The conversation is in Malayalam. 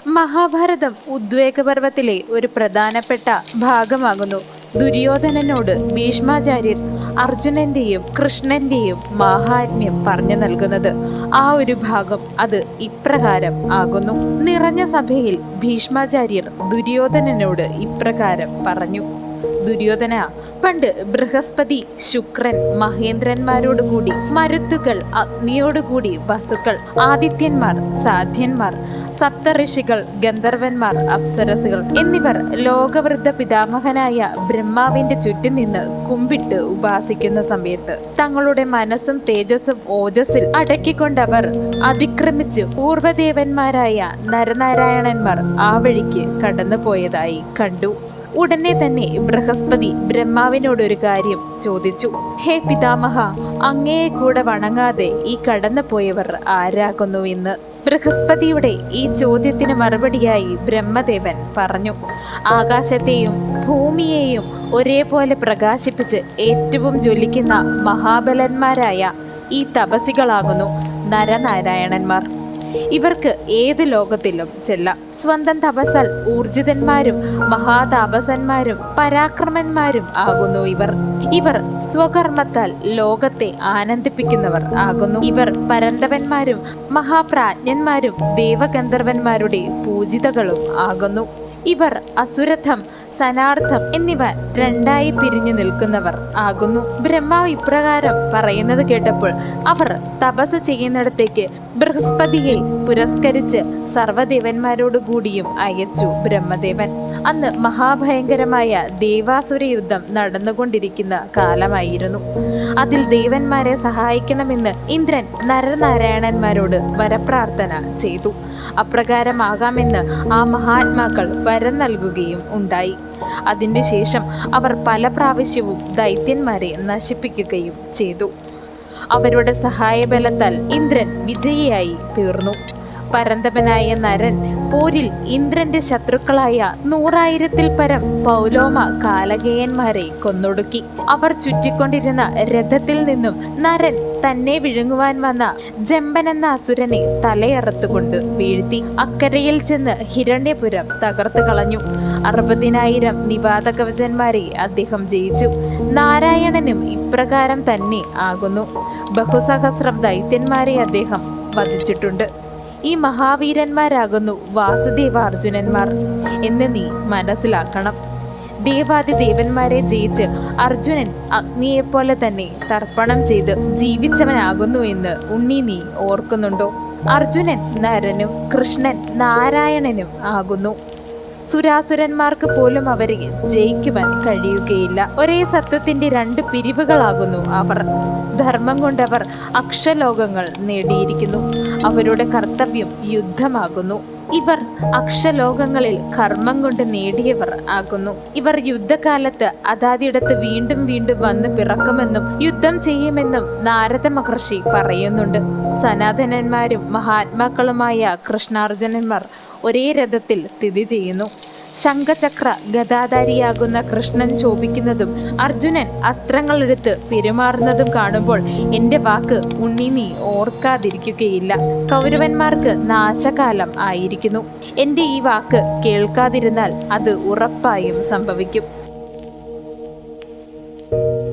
മഹാഭാരതം ഉദ്വേഗപർവത്തിലെ ഒരു പ്രധാനപ്പെട്ട ഭാഗമാകുന്നു. ദുര്യോധനനോട് ഭീഷ്മാചാര്യർ അർജുനന്റെയും കൃഷ്ണന്റെയും മാഹാത്മ്യം പറഞ്ഞു നൽകുന്നത്. ആ ഒരു ഭാഗം അത് ഇപ്രകാരം ആകുന്നു. നിറഞ്ഞ സഭയിൽ ഭീഷ്മാചാര്യർ ദുര്യോധനനോട് ഇപ്രകാരം പറഞ്ഞു: ദുര്യോധന, പണ്ട് ബൃഹസ്പതി, ശുക്രൻ, മഹേന്ദ്രന്മാരോടുകൂടി മരുത്തുകൾ, അഗ്നിയോടുകൂടി വസുക്കൾ, ആദിത്യന്മാർ, സാധ്യന്മാർ, സപ്തഋഷികൾ, ഗന്ധർവന്മാർ, അപ്സരസുകൾ എന്നിവർ ലോകവൃദ്ധ പിതാമഹനായ ബ്രഹ്മാവിന്റെ ചുറ്റും നിന്ന് കുമ്പിട്ട് ഉപാസിക്കുന്ന സമയത്ത് തങ്ങളുടെ മനസ്സും തേജസ്സും ഓജസ്സിൽ അടക്കിക്കൊണ്ടവർ അതിക്രമിച്ച് പൂർവ്വദേവന്മാരായ നരനാരായണന്മാർ ആ വഴിക്ക് കടന്നുപോയതായി കണ്ടു. ഉടനെ തന്നെ ബൃഹസ്പതി ബ്രഹ്മാവിനോടൊരു കാര്യം ചോദിച്ചു: ഹേ പിതാമഹ, അങ്ങയെ കൂടെ വണങ്ങാതെ ഈ കടന്നു പോയവർ ആരാകുന്നു എന്ന്. ബൃഹസ്പതിയുടെ ഈ ചോദ്യത്തിന് മറുപടിയായി ബ്രഹ്മദേവൻ പറഞ്ഞു: ആകാശത്തെയും ഭൂമിയെയും ഒരേപോലെ പ്രകാശിപ്പിച്ച് ഏറ്റവും ജ്വലിക്കുന്ന മഹാബലന്മാരായ ഈ തപസികളാകുന്നു നരനാരായണന്മാർ. ഇവർക്ക് ഏത് ലോകത്തിലും ചെല്ലാം. സ്വന്തം തപസ്സാൽ ഊർജിതന്മാരും മഹാതാപസന്മാരും പരാക്രമന്മാരും ആകുന്നു ഇവർ സ്വകർമ്മത്താൽ ലോകത്തെ ആനന്ദിപ്പിക്കുന്നവർ ആകുന്നു. ഇവർ പരന്തവന്മാരും മഹാപ്രാജ്ഞന്മാരും ദേവഗന്ധർവന്മാരുടെ പൂജിതകളും ആകുന്നു. ഇവർ അസുരഥം, സനാർത്ഥം എന്നിവ രണ്ടായി പിരിഞ്ഞു നിൽക്കുന്നവർ ആകുന്നു. ബ്രഹ്മാവ് ഇപ്രകാരം പറയുന്നത് കേട്ടപ്പോൾ അവർ തപസ് ചെയ്യുന്നിടത്തേക്ക് ബൃഹസ്പതിയെ പുരസ്കരിച്ച് സർവ്വദേവന്മാരോടുകൂടിയും അയച്ചു ബ്രഹ്മദേവൻ. അന്ന് മഹാഭയങ്കരമായ ദേവാസുര യുദ്ധം നടന്നുകൊണ്ടിരിക്കുന്ന കാലമായിരുന്നു. അതിൽ ദേവന്മാരെ സഹായിക്കണമെന്ന് ഇന്ദ്രൻ നരനാരായണന്മാരോട് വരപ്രാർത്ഥന ചെയ്തു. അപ്രകാരമാകാമെന്ന് ആ മഹാത്മാക്കൾ വരം നൽകുകയും ഉണ്ടായി. അതിനുശേഷം അവർ പല പ്രാവശ്യവും ദൈത്യന്മാരെ നശിപ്പിക്കുകയും ചെയ്തു. അവരുടെ സഹായബലത്താൽ ഇന്ദ്രൻ വിജയിയായി തീർന്നു. പരന്തപനായ നരൻ പോരിൽ ഇന്ദ്രന്റെ ശത്രുക്കളായ 100,000-ൽ പരം പൗലോമ കാലകേയന്മാരെ കൊന്നൊടുക്കി. അവർ ചുറ്റിക്കൊണ്ടിരുന്ന രഥത്തിൽ നിന്നും നരൻ തന്നെ വിഴുങ്ങുവാൻ വന്ന ജമ്പൻ എന്ന അസുരനെ തലയറുത്തുകൊണ്ട് വീഴ്ത്തി. അക്കരയിൽ ചെന്ന് ഹിരണ്യപുരം തകർത്തു കളഞ്ഞു. 60,000 നിവാതകവചന്മാരെ അദ്ദേഹം ജയിച്ചു. നാരായണനും ഇപ്രകാരം തന്നെ ആകുന്നു. ബഹുസഹസ്രം ദൈത്യന്മാരെ അദ്ദേഹം വധിച്ചിട്ടുണ്ട്. ഈ മഹാവീരന്മാരാകുന്നു വാസുദേവാർജുനന്മാർ എന്ന് നീ മനസ്സിലാക്കണം. ദേവാദിദേവന്മാരെ ജയിച്ച് അർജുനൻ അഗ്നിയെപ്പോലെ തന്നെ തർപ്പണം ചെയ്ത് ജീവിച്ചവനാകുന്നു എന്ന് ഉണ്ണി നീ ഓർക്കുന്നുണ്ടോ? അർജുനൻ നരനും കൃഷ്ണൻ നാരായണനും ആകുന്നു. സുരാസുരന്മാർക്ക് പോലും അവരെ ജയിക്കുവാൻ കഴിയുകയില്ല. ഒരേ സത്വത്തിന്റെ 2 പിരിവുകളാകുന്നു അവർ. ധർമ്മം കൊണ്ടവർ അക്ഷലോകങ്ങൾ നേടിയിരിക്കുന്നു. അവരുടെ കർത്തവ്യം യുദ്ധമാകുന്നു. ഇവർ അക്ഷലോകങ്ങളിൽ കർമ്മം കൊണ്ട് നേടിയവർ ആകുന്നു. ഇവർ യുദ്ധകാലത്ത് അതാതിടത്ത് വീണ്ടും വീണ്ടും വന്ന് പിറക്കുമെന്നും യുദ്ധം ചെയ്യുമെന്നും നാരദ മഹർഷി പറയുന്നുണ്ട്. സനാതനന്മാരും മഹാത്മാക്കളുമായ കൃഷ്ണാർജുനന്മാർ ഒരേ രഥത്തിൽ സ്ഥിതി ചെയ്യുന്നു. ശംഖചക്ര ഗദാധാരിയാകുന്ന കൃഷ്ണൻ ശോഭിക്കുന്നതും അർജുനൻ അസ്ത്രങ്ങളെടുത്ത് പെരുമാറുന്നതും കാണുമ്പോൾ എൻ്റെ വാക്ക് ഉണ്ണി നീ ഓർക്കാതിരിക്കുകയില്ല. കൗരവന്മാർക്ക് നാശകാലം ആയിരിക്കുന്നു. എൻ്റെ ഈ വാക്ക് കേൾക്കാതിരുന്നാൽ അത് ഉറപ്പായും സംഭവിക്കും.